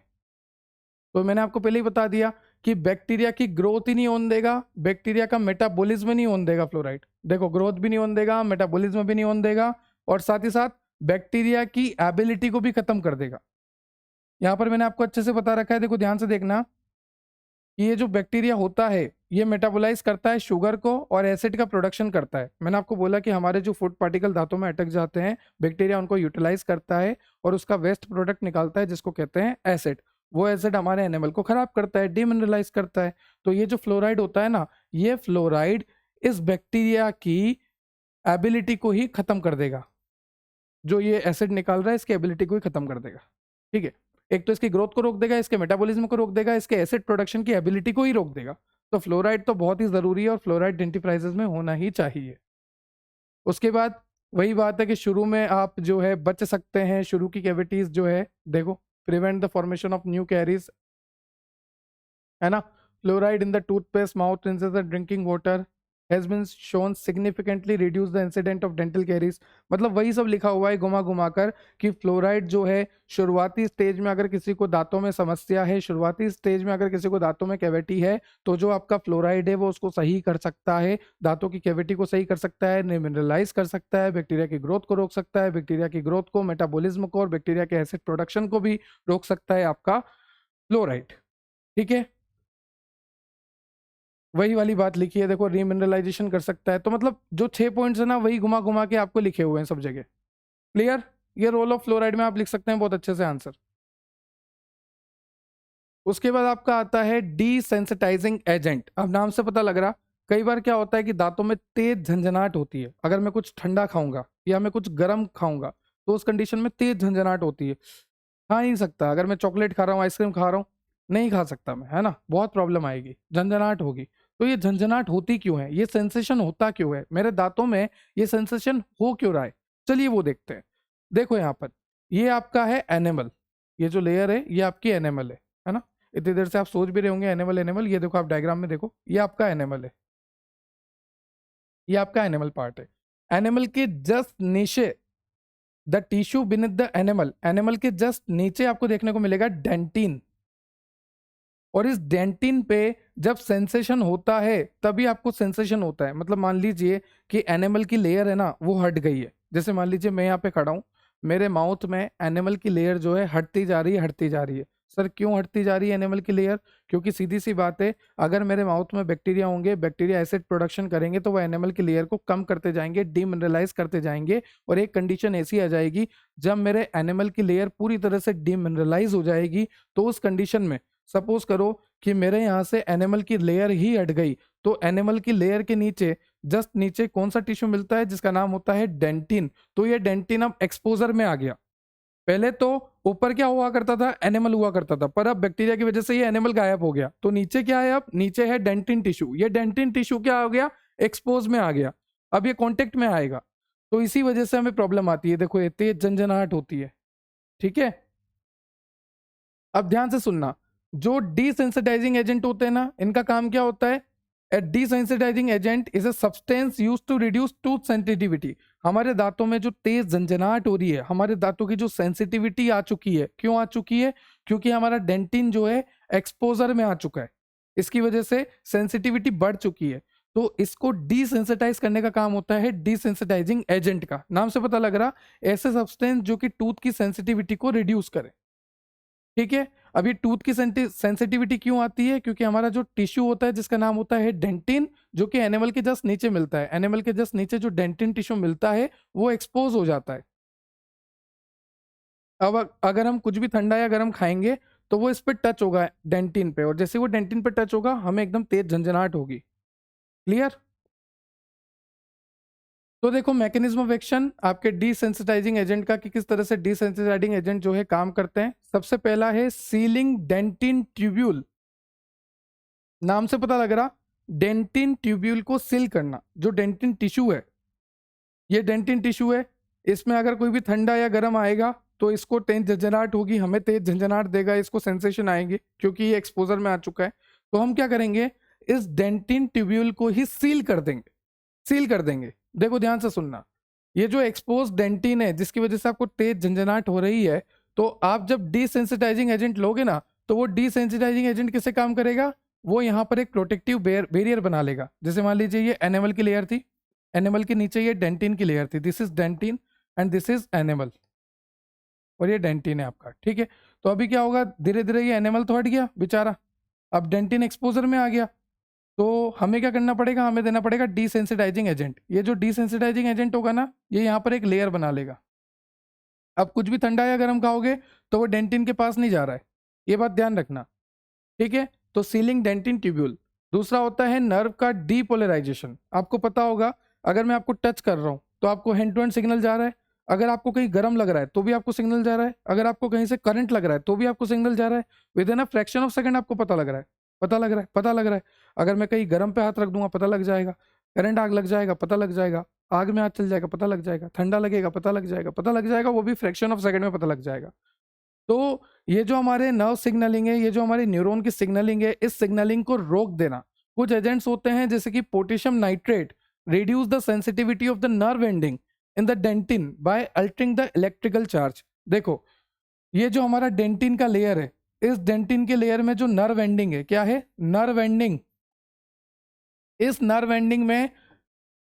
S1: तो मैंने आपको पहले ही बता दिया कि बैक्टीरिया की ग्रोथ ही नहीं होने देगा, बैक्टीरिया का मेटाबॉलिज्म नहीं होने देगा फ्लोराइड। देखो, ग्रोथ भी नहीं होने देगा, मेटाबॉलिज्म भी नहीं होने देगा, और साथ ही साथ बैक्टीरिया की एबिलिटी को भी खत्म कर देगा। यहाँ पर मैंने आपको अच्छे से बता रखा है, देखो ध्यान से देखना कि ये जो बैक्टीरिया होता है ये मेटाबोलाइज करता है शुगर को और एसिड का प्रोडक्शन करता है। मैंने आपको बोला कि हमारे जो फूड पार्टिकल दांतों में अटक जाते हैं, बैक्टीरिया उनको यूटिलाइज करता है और उसका वेस्ट प्रोडक्ट निकालता है जिसको कहते हैं एसिड। वो एसिड हमारे एनिमल को खराब करता है, डिमिनरलाइज करता है। तो ये जो फ्लोराइड होता है ना, ये फ्लोराइड इस बैक्टीरिया की एबिलिटी को ही खत्म कर देगा। जो ये एसिड निकाल रहा है इसकी एबिलिटी को ही खत्म कर देगा। ठीक है, एक तो इसकी ग्रोथ को रोक देगा, इसके मेटाबॉलिज्म को रोक देगा, इसके एसिड प्रोडक्शन की एबिलिटी को ही रोक देगा। तो फ्लोराइड तो बहुत ही जरूरी है और फ्लोराइड डेंटिफ्राइजेस में होना ही चाहिए। उसके बाद वही बात है कि शुरू में आप जो है बच सकते हैं, शुरू की कैविटीज जो है, देखो, prevent the formation of new caries, है ना। Fluoride in the toothpaste, mouth rinses and drinking water has been shown significantly reduce the incident of dental caries। मतलब वही सब लिखा हुआ है घुमा घुमा कर कि फ्लोराइड जो है शुरुआती स्टेज में अगर किसी को दांतों में समस्या है, शुरुआती स्टेज में अगर किसी को दांतों में कैविटी है, तो जो आपका फ्लोराइड है वो उसको सही कर सकता है, दांतों की कैविटी को सही कर सकता है, मिनरलाइज कर सकता है, बैक्टीरिया की ग्रोथ को रोक सकता है, बैक्टीरिया की ग्रोथ को, मेटाबॉलिज्म को और बैक्टीरिया के एसिड प्रोडक्शन को भी रोक सकता है आपका फ्लोराइड। ठीक है, वही वाली बात लिखी है, देखो रीमिनरलाइजेशन कर सकता है। तो मतलब जो 6 पॉइंट्स है ना वही घुमा घुमा के आपको लिखे हुए हैं सब जगह। क्लियर? ये रोल ऑफ फ्लोराइड में आप लिख सकते हैं बहुत अच्छे से आंसर। उसके बाद आपका आता है डीसेंसिटाइजिंग एजेंट। अब नाम से पता लग रहा, कई बार क्या होता है कि दांतों में तेज झंझनाहट होती है। अगर मैं कुछ ठंडा खाऊंगा या मैं कुछ गर्म खाऊंगा तो उस कंडीशन में तेज झंझनाहट होती है, खा नहीं सकता। अगर मैं चॉकलेट खा रहा हूँ, आइसक्रीम खा रहा हूँ, नहीं खा सकता मैं, है ना, बहुत प्रॉब्लम आएगी, झंझनाहट होगी। तो ये झंझनाहट होती क्यों है, ये सेंसेशन होता क्यों है मेरे दांतों में, ये सेंसेशन हो क्यों रहा है, चलिए वो देखते हैं। देखो यहाँ पर ये आपका है एनिमल, ये जो लेयर है ये आपकी एनिमल है ना। इतनी देर से आप सोच भी रहे होंगे एनिमल एनिमल, ये देखो आप डायग्राम में देखो, ये आपका एनिमल है, ये आपका एनिमल पार्ट है। एनिमल के जस्ट नीचे the tissue beneath the animal, animal के जस्ट नीचे आपको देखने को मिलेगा डेंटिन। और इस डेंटिन पे जब सेंसेशन होता है तभी आपको सेंसेशन होता है। मतलब मान लीजिए कि एनिमल की लेयर है ना वो हट गई है। जैसे मान लीजिए मैं यहाँ पे खड़ा हूँ, मेरे माउथ में एनिमल की लेयर जो है हटती जा रही है, हटती जा रही है। सर क्यों हटती जा रही है एनिमल की लेयर? क्योंकि सीधी सी बात है, अगर मेरे माउथ में बैक्टीरिया होंगे, बैक्टीरिया एसिड प्रोडक्शन करेंगे तो वो एनिमल की लेयर को कम करते जाएंगे, डीमिनरलाइज करते जाएंगे। और एक कंडीशन ऐसी आ जाएगी, जब मेरे एनिमल की लेयर पूरी तरह से डीमिनरलाइज हो जाएगी तो उस कंडीशन में सपोज करो कि मेरे यहाँ से एनिमल की लेयर ही हट गई, तो एनिमल की लेयर के नीचे जस्ट नीचे कौन सा टिश्यू मिलता है जिसका नाम होता है डेंटिन। तो ये डेंटिन अब एक्सपोजर में आ गया। पहले तो ऊपर क्या हुआ करता था, एनिमल हुआ करता था, पर अब बैक्टीरिया की वजह से ये एनिमल गायब हो गया। तो नीचे क्या है, अब नीचे है डेंटिन टिश्यू। ये डेंटिन टिश्यू क्या हो गया, एक्सपोज में आ गया। अब ये कॉन्टेक्ट में आएगा, तो इसी वजह से हमें प्रॉब्लम आती है। देखो ये तेज झंझनाहट होती है, ठीक है। अब ध्यान से सुनना, जो डिसेंसिटाइजिंग एजेंट होते हैं ना, इनका काम क्या होता है? A desensitising agent is a substance used to reduce tooth sensitivity. हमारे दांतों में जो तेज झंझनाहट हो रही है, हमारे दांतों की जो सेंसिटिविटी आ चुकी है, क्यों आ चुकी है? क्योंकि हमारा डेंटिन जो है एक्सपोजर में आ चुका है, इसकी वजह से सेंसिटिविटी बढ़ चुकी है। तो इसको डिसेंसिटाइज करने का काम होता है डिसेंसिटाइजिंग एजेंट का। नाम से पता लग रहा, ऐसे सब्सटेंस जो कि टूथ की सेंसिटिविटी को रिड्यूस करे, ठीक है। अब ये टूथ की सेंसिटिविटी क्यों आती है? क्योंकि हमारा जो टिश्यू होता है जिसका नाम होता है डेंटिन, जो कि एनिमल के जस्ट नीचे मिलता है, एनिमल के जस्ट नीचे जो डेंटिन टिश्यू मिलता है वो एक्सपोज हो जाता है। अब अगर हम कुछ भी ठंडा या गर्म खाएंगे तो वो इस पे टच होगा डेंटिन पे, और जैसे वो डेंटिन पे टच होगा हमें एकदम तेज झंझनाहट होगी। क्लियर? तो देखो मैकेनिज्म ऑफ एक्शन आपके डिसेंसिटाइजिंग एजेंट का, कि किस तरह से डिसेंसिटाइजिंग एजेंट जो है काम करते हैं। सबसे पहला है सीलिंग डेंटिन ट्यूब्यूल। नाम से पता लग रहा, डेंटिन ट्यूब्यूल को सील करना। जो डेंटिन टिश्यू है, ये डेंटिन टिश्यू है, इसमें अगर कोई भी ठंडा या गर्म आएगा तो इसको तेज झंझनाहट होगी, हमें तेज झंझनाहट देगा, इसको सेंसेशन आएंगे क्योंकि ये एक्सपोजर में आ चुका है। तो हम क्या करेंगे, इस डेंटिन ट्यूब्यूल को ही सील कर देंगे, सील कर देंगे। देखो ध्यान से सुनना, ये जो एक्सपोज डेंटिन है जिसकी वजह से आपको तेज झंझनाहट हो रही है, तो आप जब डिसेंसिटाइजिंग एजेंट लोगे ना, तो वो डिसेंसिटाइजिंग एजेंट किससे काम करेगा? वो यहाँ पर एक प्रोटेक्टिव बैरियर बना लेगा। जैसे मान लीजिए ये एनिमल की लेयर थी, एनिमल के नीचे ये डेंटिन की लेयर थी, this is dentin and this is enamel, और ये डेंटिन है आपका, ठीक है। तो अभी क्या होगा, धीरे धीरे ये एनिमल तो हट गया बेचारा, अब डेंटिन एक्सपोजर में आ गया। तो हमें क्या करना पड़ेगा, हमें देना पड़ेगा डिसेंसिटाइजिंग एजेंट। ये जो डिसेंसिटाइजिंग एजेंट होगा ना, ये यहाँ पर एक लेयर बना लेगा। अब कुछ भी ठंडा या गर्म खाओगे तो वो डेंटिन के पास नहीं जा रहा है, ये बात ध्यान रखना, ठीक है। तो सीलिंग डेंटिन ट्यूब्यूल। दूसरा होता है नर्व का डीपोलराइजेशन। आपको पता होगा, अगर मैं आपको टच कर रहा हूं तो आपको हैंड टू हैंड सिग्नल जा रहा है, अगर आपको कहीं गर्म लग रहा है तो भी आपको सिग्नल जा रहा है, अगर आपको कहीं से करंट लग रहा है तो भी आपको सिग्नल जा रहा है। With in a fraction of second आपको पता लग रहा है, पता लग रहा है, पता लग रहा है। अगर मैं कहीं गर्म पे हाथ रख दूंगा पता लग जाएगा, करंट आग लग जाएगा पता लग जाएगा, आग में हाथ चल जाएगा पता लग जाएगा, ठंडा लगेगा पता लग जाएगा, पता लग जाएगा, वो भी फ्रैक्शन ऑफ सेकंड में पता लग जाएगा। तो ये जो हमारे नर्व सिग्नलिंग है, ये जो हमारे न्यूरॉन की सिग्नलिंग है, इस सिग्नलिंग को रोक देना कुछ एजेंट्स होते हैं, जैसे कि potassium nitrate reduce the sensitivity of the nerve ending in the dentin by altering the electrical charge. देखो ये जो हमारा डेंटिन का लेयर है, इस डेंटिन के लेयर में जो नर्व एंडिंग है, क्या है, नर्व एंडिंग, इस नर्व एंडिंग में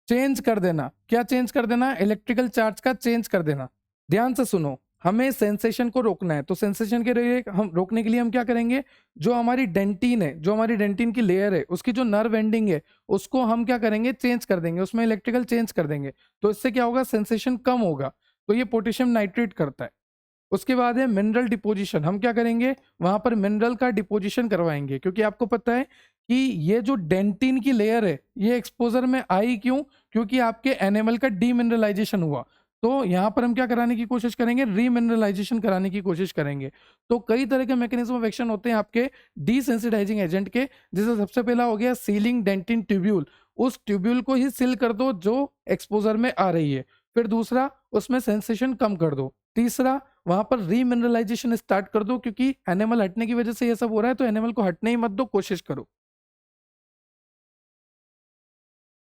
S1: चेंज कर देना। क्या चेंज कर देना? इलेक्ट्रिकल चार्ज का चेंज कर देना। ध्यान से सुनो, हमें सेंसेशन को रोकना है, तो सेंसेशन के लिए हम रोकने के लिए हम क्या करेंगे, जो हमारी डेंटिन है, जो हमारी डेंटिन की लेयर है, उसकी जो नर्व एंडिंग है उसको हम क्या करेंगे, चेंज कर देंगे, उसमें इलेक्ट्रिकल चेंज कर देंगे। तो इससे क्या होगा, सेंसेशन कम होगा। तो ये पोटेशियम नाइट्रेट करता है। उसके बाद है मिनरल डिपोजिशन। हम क्या करेंगे, वहां पर मिनरल का डिपोजिशन करवाएंगे, क्योंकि आपको पता है कि ये जो डेंटिन की लेयर है ये एक्सपोजर में आई क्यों, क्योंकि आपके एनिमल का डीमिनरलाइजेशन हुआ। तो यहाँ पर हम क्या कराने की कोशिश करेंगे, रीमिनरलाइजेशन कराने की कोशिश करेंगे। तो कई तरह के मैकेनिज्म ऑफ एक्शन होते हैं आपके डिसेंसिटाइजिंग एजेंट के, जैसे सबसे पहला हो गया सीलिंग डेंटिन ट्यूब्यूल। उस ट्यूब्यूल को ही सील कर दो जो एक्सपोजर में आ रही है। फिर दूसरा, उसमें सेंसेशन कम कर दो। तीसरा, वहां पर रीमिनरलाइजेशन स्टार्ट कर दो, क्योंकि एनिमल हटने की वजह से ये सब हो रहा है, तो एनिमल को हटने ही मत दो, कोशिश करो।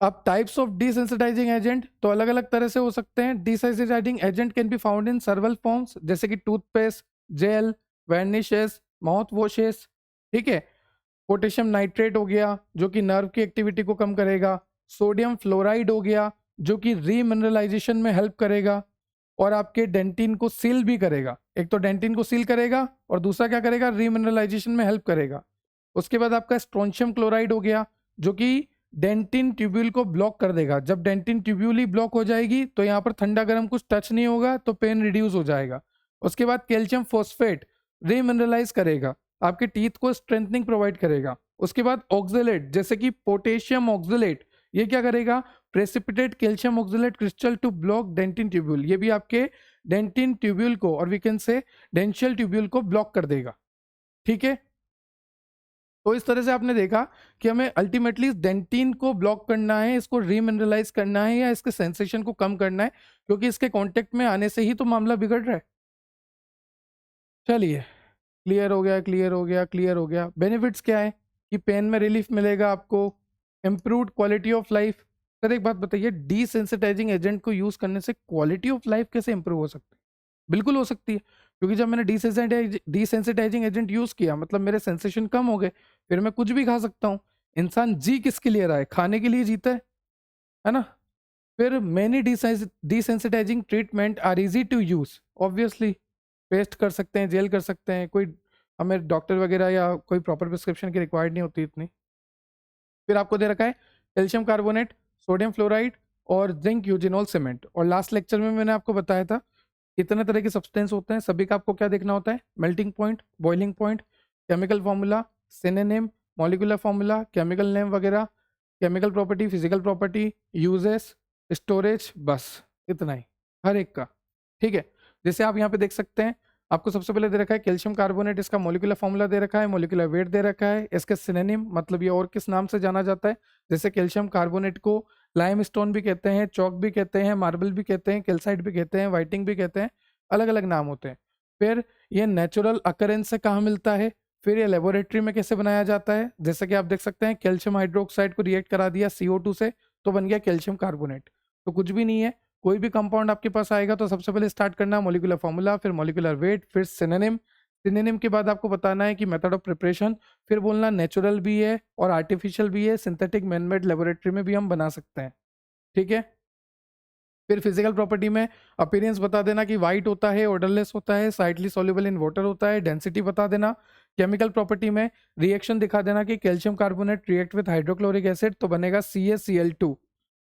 S1: अब टाइप्स ऑफ डिसेंसिटाइजिंग एजेंट तो अलग अलग तरह से हो सकते हैं। Desensitising agent can be found in सर्वल forms, जैसे कि टूथपेस्ट, जेल, वर्निशेस, माउथ वॉशेस। ठीक है। पोटेशियम नाइट्रेट हो गया जो कि नर्व की एक्टिविटी को कम करेगा। सोडियम फ्लोराइड हो गया जो कि रीमिनरलाइजेशन में हेल्प करेगा और आपके डेंटिन को सील भी करेगा। एक तो डेंटिन को सील करेगा और दूसरा क्या करेगा, रीमिनरलाइजेशन में हेल्प करेगा। उसके बाद आपका स्ट्रोंशियम क्लोराइड हो गया जो कि डेंटिन ट्यूब्यूल को ब्लॉक कर देगा। जब डेंटिन ट्यूब्यूल ही ब्लॉक हो जाएगी तो यहाँ पर ठंडा गर्म कुछ टच नहीं होगा, तो पेन रिड्यूस हो जाएगा। उसके बाद कैल्शियम फॉस्फेट रीमिनरलाइज करेगा, आपके टीथ को स्ट्रेंथनिंग प्रोवाइड करेगा। उसके बाद ऑक्जेलेट जैसे कि पोटेशियम ऑक्जेलेट, ये क्या करेगा, precipitate calcium oxalate crystal to block dentin tubule. ये भी आपके डेंटिन ट्यूब्यूल को और वी कैन से डेंशियल ट्यूब्यूल को ब्लॉक कर देगा। ठीक है। तो इस तरह से आपने देखा कि हमें अल्टीमेटली डेंटिन को ब्लॉक करना है, इसको रीमिनरलाइज करना है या इसके सेंसेशन को कम करना है, क्योंकि इसके कांटेक्ट में आने से ही तो मामला बिगड़ रहा है। चलिए, क्लियर हो गया, क्लियर हो गया, क्लियर हो गया। बेनिफिट्स क्या है कि पेन में रिलीफ मिलेगा आपको, improved quality of life. Sir एक बात बताइए, डिसेंसिटाइजिंग एजेंट को यूज करने से क्वालिटी ऑफ लाइफ कैसे इंप्रूव हो सकती है? बिल्कुल हो सकती है, क्योंकि जब मैंने डिसेंसिटाइजिंग एजेंट यूज किया मतलब मेरे सेंसेशन कम हो गए, फिर मैं कुछ भी खा सकता हूँ। इंसान जी किसके लिए रहा है, खाने के लिए जीता है ना। फिर many desensitising treatment are easy to use, obviously paste कर सकते हैं, जेल कर सकते हैं, कोई हमें डॉक्टर वगैरह या कोई प्रॉपर प्रिस्क्रिप्शन की रिक्वायर्ड नहीं होती इतनी। फिर आपको दे रखा है कैल्शियम कार्बोनेट, सोडियम फ्लोराइड और जिंक यूजिनोल सीमेंट। और लास्ट लेक्चर में मैंने आपको बताया था कितने तरह के सब्सटेंस होते हैं, सभी का आपको क्या देखना होता है, melting point, boiling point, chemical formula, synonym, molecular formula, chemical name वगैरह, chemical property, physical property, uses, storage, बस इतना ही हर एक का। ठीक है। जैसे आप यहाँ पे देख सकते हैं, आपको सबसे पहले दे रखा है कैल्शियम कार्बोनेट, इसका मॉलिक्यूलर फॉर्मूला दे रखा है, मॉलिक्यूलर वेट दे रखा है, इसके सिनोनिम मतलब ये और किस नाम से जाना जाता है। जैसे कैल्शियम कार्बोनेट को लाइमस्टोन भी कहते हैं, चौक भी कहते हैं, मार्बल भी कहते हैं, कैल्साइट भी कहते हैं, वाइटिंग भी कहते हैं, अलग अलग नाम होते हैं। फिर ये नेचुरल अकरेंस से कहाँ मिलता है, फिर ये लेबोरेटरी में कैसे बनाया जाता है। जैसे कि आप देख सकते हैं कैल्शियम हाइड्रोक्साइड को रिएक्ट करा दिया CO2 से, तो बन गया कैल्शियम कार्बोनेट। तो कुछ भी नहीं है, कोई भी कंपाउंड आपके पास आएगा तो सबसे पहले स्टार्ट करना मॉलिक्यूलर फॉर्मूला, फिर मॉलिक्यूलर वेट, फिर सिनोनिम। सिनोनिम के बाद आपको बताना है कि मेथड ऑफ प्रिपरेशन, फिर बोलना नेचुरल भी है और आर्टिफिशियल भी है, सिंथेटिक मैनमेड लेबोरेटरी में भी हम बना सकते हैं। ठीक है। फिर फिजिकल प्रॉपर्टी में अपीयरेंस बता देना कि वाइट होता है, ऑर्डरलेस होता है, साइटली सॉल्युबल इन वाटर होता है, डेंसिटी बता देना। केमिकल प्रॉपर्टी में रिएक्शन दिखा देना कि calcium carbonate react with hydrochloric acid तो बनेगा CaCl2,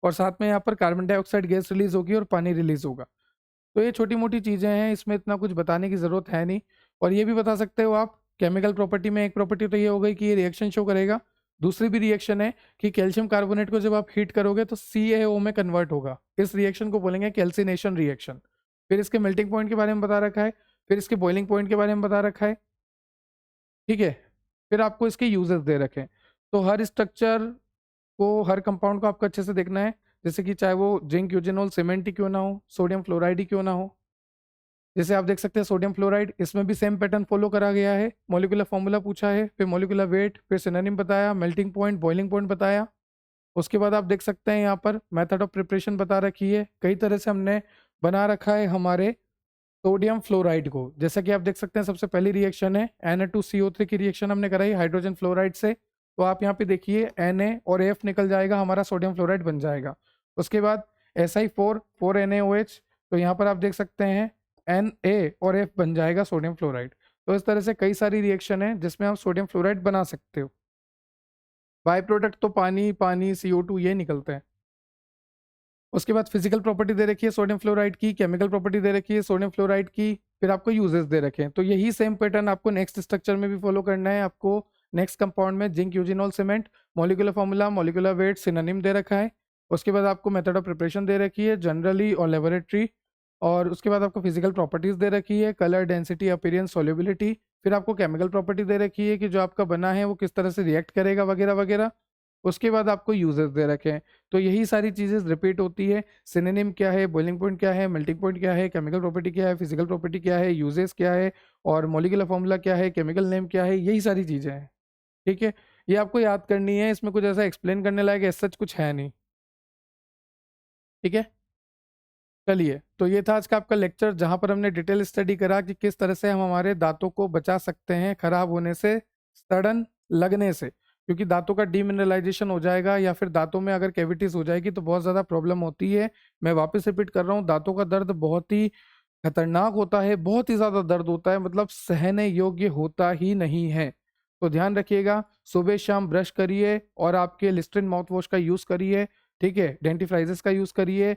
S1: और साथ में यहाँ पर कार्बन डाइऑक्साइड गैस रिलीज होगी और पानी रिलीज होगा। तो ये छोटी मोटी चीज़ें हैं, इसमें इतना कुछ बताने की ज़रूरत है नहीं। और ये भी बता सकते हो आप केमिकल प्रॉपर्टी में, एक प्रॉपर्टी तो ये हो गई कि ये रिएक्शन शो करेगा, दूसरी भी रिएक्शन है कि कैल्शियम कार्बोनेट को जब आप हीट करोगे तो CaO में कन्वर्ट होगा। इस रिएक्शन को बोलेंगे कैल्सिनेशन रिएक्शन। फिर इसके मेल्टिंग पॉइंट के बारे में बता रखा है, फिर इसके बॉइलिंग पॉइंट के बारे में बता रखा है। ठीक है। फिर आपको इसके यूजेस दे रखे हैं। तो हर स्ट्रक्चर को, हर कंपाउंड को आपको अच्छे से देखना है, जैसे कि चाहे वो जिंक यूजिनोल सीमेंट ही क्यों ना हो, सोडियम फ्लोराइड ही क्यों ना हो। जैसे आप देख सकते हैं सोडियम फ्लोराइड, इसमें भी सेम पैटर्न फॉलो करा गया है, मॉलिक्यूलर फॉर्मूला पूछा है, फिर मॉलिक्यूलर वेट, फिर सिनोनिम बताया, मेल्टिंग पॉइंट, बॉइलिंग पॉइंट बताया। उसके बाद आप देख सकते हैं यहाँ पर मेथड ऑफ प्रिपरेशन बता रखी है, कई तरह से हमने बना रखा है हमारे सोडियम फ्लोराइड को। जैसा कि आप देख सकते हैं सबसे पहली रिएक्शन है Na2CO3 की रिएक्शन हमने कराई हाइड्रोजन फ्लोराइड से। तो आप यहाँ पे देखिए Na और F निकल जाएगा, हमारा सोडियम फ्लोराइड बन जाएगा। उसके बाद Si4 4NaOH, तो यहाँ पर आप देख सकते हैं Na और F बन जाएगा सोडियम फ्लोराइड। तो इस तरह से कई सारी रिएक्शन है जिसमें आप सोडियम फ्लोराइड बना सकते हो। बाय प्रोडक्ट तो पानी पानी CO2 ये निकलते हैं। उसके बाद फिजिकल प्रॉपर्टी दे रखी है सोडियम फ्लोराइड की, केमिकल प्रॉपर्टी दे रखी है सोडियम फ्लोराइड की, फिर आपको यूजेस दे रखे हैं। तो यही सेम पैटर्न आपको नेक्स्ट स्ट्रक्चर में भी फॉलो करना है। आपको नेक्स्ट कंपाउंड में zinc eugenol cement, molecular formula, molecular weight, synonym दे रखा है। उसके बाद आपको मेथड ऑफ प्रिपरेशन दे रखी है जनरली और लेबोरेटरी, और उसके बाद आपको फिजिकल प्रॉपर्टीज दे रखी है, कलर, डेंसिटी, अपीयरेंस, सोल्युबिलिटी। फिर आपको केमिकल प्रॉपर्टी दे रखी है कि जो आपका बना है वो किस तरह से रिएक्ट करेगा वगैरह वगैरह। उसके बाद आपको यूजेस दे रखे हैं। तो यही सारी चीजें रिपीट होती है। सिनोनिम क्या है, बॉइलिंग पॉइंट क्या है, मेल्टिंग पॉइंट क्या है, केमिकल प्रॉपर्टी क्या है, फिजिकल प्रॉपर्टी क्या है, यूजेस क्या है, और मॉलिक्यूलर फॉर्मूला क्या है, केमिकल नेम क्या है, यही सारी चीजें हैं। ठीक है, ये आपको याद करनी है। इसमें कुछ ऐसा एक्सप्लेन करने लायक ऐसा कुछ है नहीं। ठीक है, चलिए, तो ये था आज का आपका लेक्चर जहां पर हमने डिटेल स्टडी करा कि किस तरह से हम हमारे दांतों को बचा सकते हैं खराब होने से, सड़न लगने से। क्योंकि दांतों का डीमिनरलाइजेशन हो जाएगा या फिर दांतों में अगर कैविटीज हो जाएगी तो बहुत ज़्यादा प्रॉब्लम होती है। मैं वापस रिपीट कर रहा हूँ, दांतों का दर्द बहुत ही खतरनाक होता है, बहुत ही ज़्यादा दर्द होता है, मतलब सहने योग्य होता ही नहीं है। तो ध्यान रखिएगा, सुबह शाम ब्रश करिए और आपके लिस्ट्रिन माउथ वॉश का यूज़ करिए। ठीक है, डेंटिफ्राइजेस का यूज़ करिए।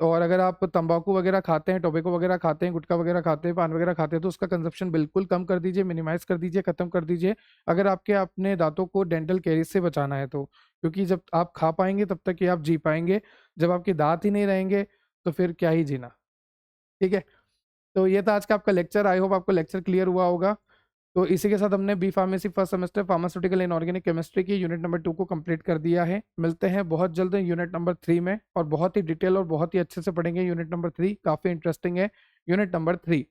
S1: और अगर आप तंबाकू वगैरह खाते हैं, टोबैको वगैरह खाते हैं, गुटखा वगैरह खाते हैं, पान वगैरह खाते हैं, तो उसका कंजप्शन बिल्कुल कम कर दीजिए, मिनिमाइज कर दीजिए, खत्म कर दीजिए। अगर आपके अपने दांतों को डेंटल कैरीज से बचाना है तो, क्योंकि जब आप खा पाएंगे तब तक ही आप जी पाएंगे। जब आपके दांत ही नहीं रहेंगे तो फिर क्या ही जीना। ठीक है, तो ये था आज का आपका लेक्चर। आई होप आपको लेक्चर क्लियर हुआ होगा। तो इसी के साथ हमने B pharmacy first semester pharmaceutical inorganic chemistry की यूनिट नंबर 2 को कंप्लीट कर दिया है। मिलते हैं बहुत जल्द यूनिट नंबर 3 में, और बहुत ही डिटेल और बहुत ही अच्छे से पढ़ेंगे यूनिट नंबर 3। काफ़ी इंटरेस्टिंग है यूनिट नंबर 3।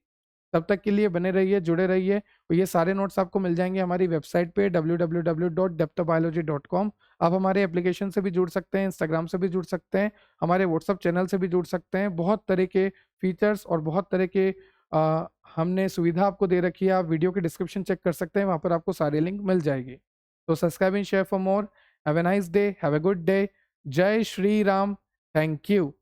S1: तब तक के लिए बने रहिए, जुड़े रहिए। और ये सारे नोट्स आपको मिल जाएंगे हमारी वेबसाइट पे www.depthofbiology.com। आप हमारे एप्लीकेशन से भी जुड़ सकते हैं, इंस्टाग्राम से भी जुड़ सकते हैं, हमारे व्हाट्सअप चैनल से भी जुड़ सकते हैं। बहुत तरह के फीचर्स और बहुत तरह के हमने सुविधा आपको दे रखी है। आप वीडियो के डिस्क्रिप्शन चेक कर सकते हैं, वहाँ पर आपको सारी लिंक मिल जाएगी। तो subscribe and share for more. Have a nice day, have a good day. जय श्री राम। Thank you.